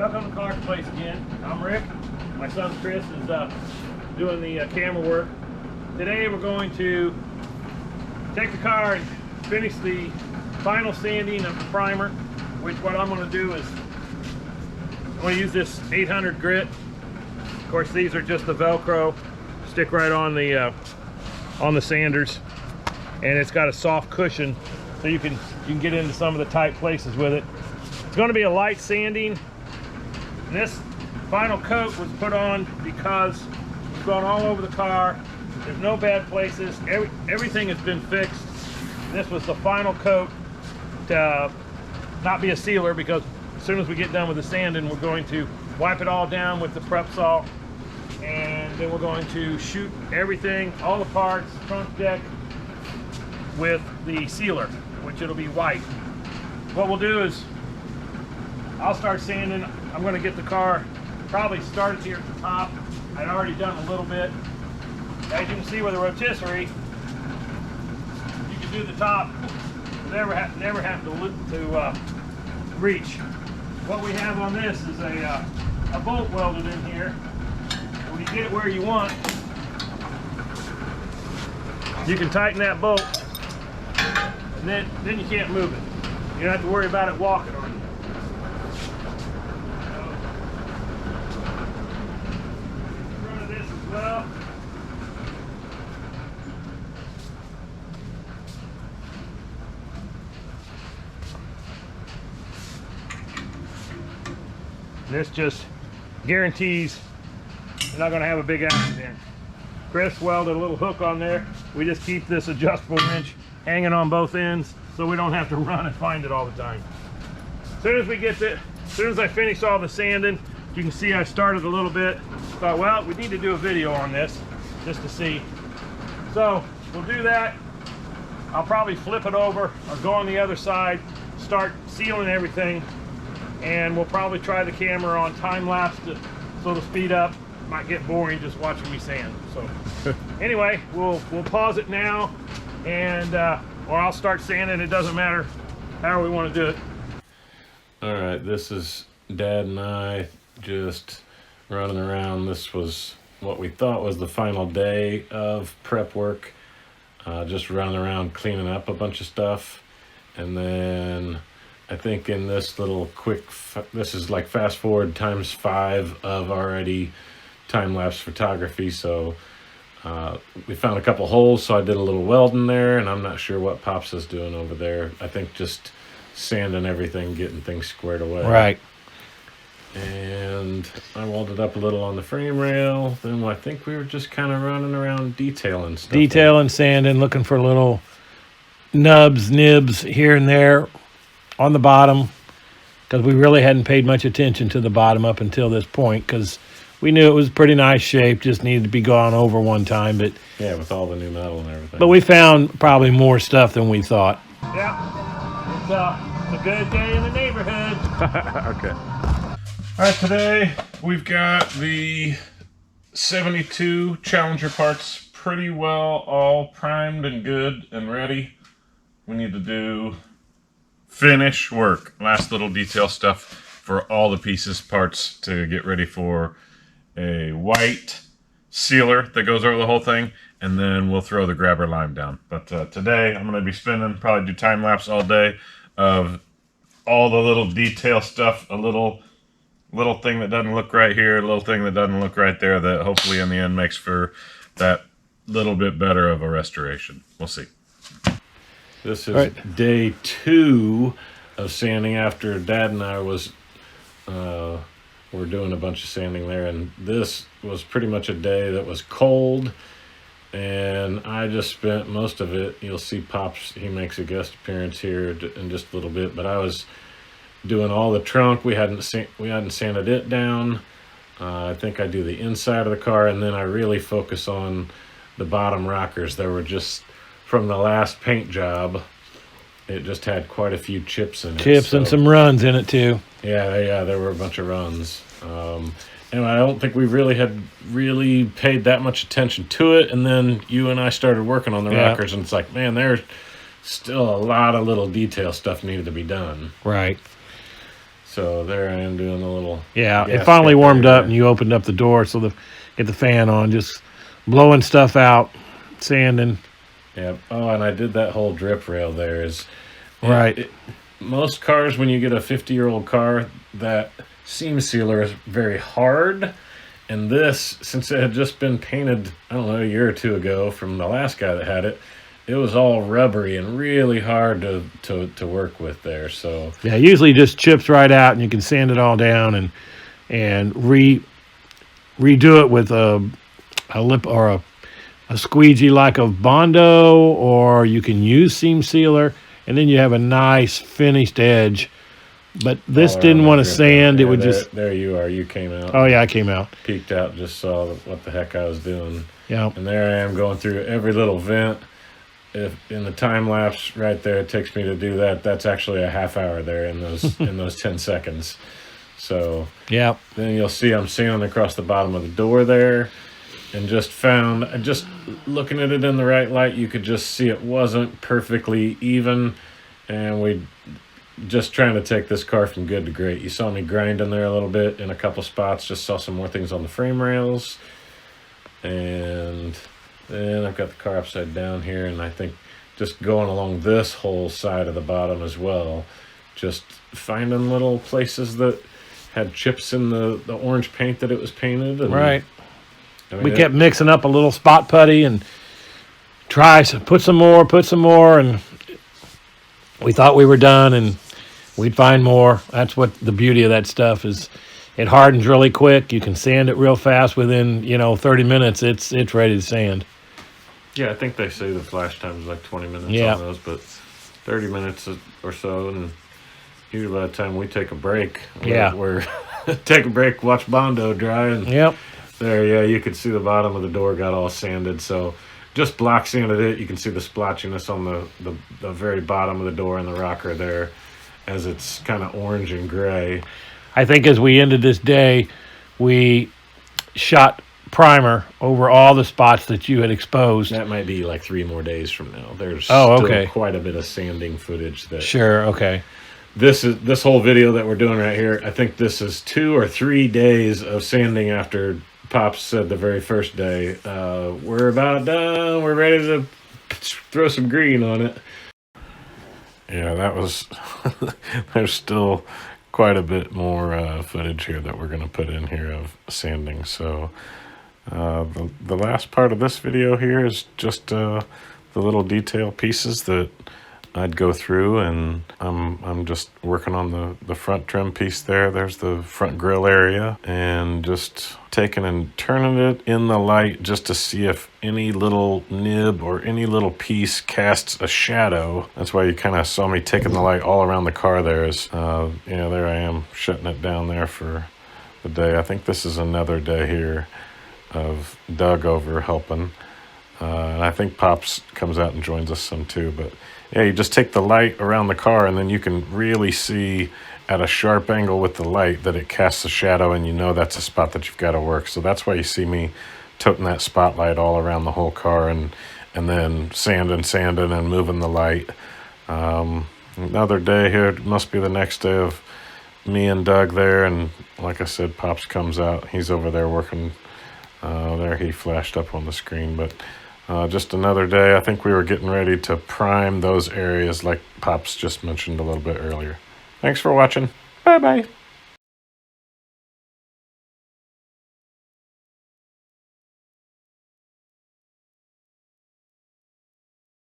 Welcome to ClarksPlace again. I'm Rick. My son Chris is doing the camera work. Today we're going to take the car and finish the final sanding of the primer, which what I'm going to do is I'm going to use this 800 grit. Of course, these are just the Velcro, stick right on the sanders, and it's got a soft cushion so you can get into some of the tight places with it. It's going to be a light sanding. And this final coat was put on because it's gone all over the car. There's no bad places. Everything has been fixed. This was the final coat to not be a sealer, because as soon as we get done with the sanding, we're going to wipe it all down with the prep salt, and then we're going to shoot everything, all the parts, front deck, with the sealer, which it'll be white. What we'll do is I'll start sanding. I'm going to get the car probably started here at the top. I'd already done a little bit. As you can see with the rotisserie, you can do the top. Never have to reach. What we have on this is a bolt welded in here. When you get it where you want, you can tighten that bolt, and then you can't move it. You don't have to worry about it walking on you. Well, this just guarantees you're not going to have a big accident. Chris welded a little hook on there. We just keep this adjustable wrench hanging on both ends so we don't have to run and find it all the time. As soon as I finish all the sanding, you can see I started a little bit. Thought, well, we need to do a video on this just to see. So we'll do that. I'll probably flip it over or go on the other side, start sealing everything, and we'll probably try the camera on time lapse so to speed up. Might get boring just watching me sand. So anyway, we'll pause it now, and or I'll start sanding. It doesn't matter how we want to do it. All right, this is Dad and I just running around. This was what we thought was the final day of prep work. Just running around cleaning up a bunch of stuff. And then I think in this little quick, this is like fast forward times 5 of already time-lapse photography. So we found a couple holes, so I did a little welding there, and I'm not sure what Pops is doing over there. I think just sanding everything, getting things squared away. Right. And I welded up a little on the frame rail. Then I think we were just kind of running around detailing stuff. Detailing, sanding, looking for little nibs here and there on the bottom, because we really hadn't paid much attention to the bottom up until this point, because we knew it was pretty nice shape, just needed to be gone over one time. But yeah, with all the new metal and everything. But we found probably more stuff than we thought. Yeah, it's a good day in the neighborhood. Okay. All right, today we've got the 72 Challenger parts pretty well all primed and good and ready. We need to do finish work, last little detail stuff for all the pieces, parts, to get ready for a white sealer that goes over the whole thing, and then we'll throw the grabber lime down. But today I'm going to be spinning, probably do time lapse all day of all the little detail stuff, a little thing that doesn't look right here, a little thing that doesn't look right there, that hopefully in the end makes for that little bit better of a restoration. We'll see. This is day 2 of sanding after Dad and I were doing a bunch of sanding there, and this was pretty much a day that was cold, and I just spent most of it. You'll see Pops, he makes a guest appearance here in just a little bit, but I was doing all the trunk. We hadn't sanded it down. I think I do the inside of the car, and then I really focus on the bottom rockers. There were just, from the last paint job, it just had quite a few chips in it. Chips and some runs in it too. Yeah, there were a bunch of runs. And I don't think we really paid that much attention to it. And then you and I started working on the rockers, and it's like, man, there's still a lot of little detail stuff needed to be done. Right. So there I am doing a little. Yeah, it gasket finally warmed there. up, and you opened up the door, so get the fan on, just blowing stuff out, sanding. Yeah. Oh, and I did that whole drip rail there. Right. Most cars, when you get a 50-year-old car, that seam sealer is very hard. And this, since it had just been painted, I don't know, a year or two ago from the last guy that had it, it was all rubbery and really hard to work with there. So yeah, usually just chips right out, and you can sand it all down and redo it with a lip or a squeegee like a Bondo, or you can use seam sealer, and then you have a nice finished edge. But this didn't want to sand. It would just. There you are. You came out. Oh yeah, I came out. Peeked out, just saw what the heck I was doing. Yeah. And there I am going through every little vent. If in the time lapse right there, it takes me to do that. That's actually a half hour there in those 10 seconds. So yeah. Then you'll see I'm sanding across the bottom of the door there, and just looking at it in the right light, you could just see it wasn't perfectly even, and we just trying to take this car from good to great. You saw me grinding there a little bit in a couple spots, just saw some more things on the frame rails, and then I've got the car upside down here, and I think just going along this whole side of the bottom as well, just finding little places that had chips in the orange paint that it was painted. And, right. I mean, we kept mixing up a little spot putty and try to put some more, and we thought we were done, and we'd find more. That's what the beauty of that stuff is. It hardens really quick. You can sand it real fast. Within 30 minutes, it's ready to sand. Yeah, I think they say the flash time is like 20 minutes Yeah. on those, but 30 minutes or so, and usually by the time we take a break, we're take a break, watch Bondo dry, and Yep. there, yeah, you could see the bottom of the door got all sanded. So just block sanded it. You can see the splotchiness on the very bottom of the door and the rocker there, as it's kind of orange and gray. I think as we ended this day, we shot primer over all the spots that you had exposed. That might be like 3 more days from now. There's okay. still quite a bit of sanding footage. Sure, okay. This whole video that we're doing right here, I think this is 2 or 3 days of sanding after Pops said the very first day, we're about done, we're ready to throw some green on it. Yeah, that was, there's still quite a bit more footage here that we're going to put in here of sanding. So the last part of this video here is just the little detail pieces that I'd go through, and I'm just working on the front trim piece there. There's the front grill area, and just taking and turning it in the light just to see if any little nib or any little piece casts a shadow. That's why you kind of saw me taking the light all around the car there. There I am shutting it down there for the day. I think this is another day here of Doug over helping. And I think Pops comes out and joins us some too, but yeah, you just take the light around the car, and then you can really see at a sharp angle with the light that it casts a shadow, and you know that's a spot that you've got to work. So that's why you see me toting that spotlight all around the whole car, and then sanding and moving the light. Another day here, it must be the next day of me and Doug there, and like I said, Pops comes out. He's over there working. There he flashed up on the screen, but just another day. I think we were getting ready to prime those areas like Pops just mentioned a little bit earlier. Thanks for watching. Bye-bye.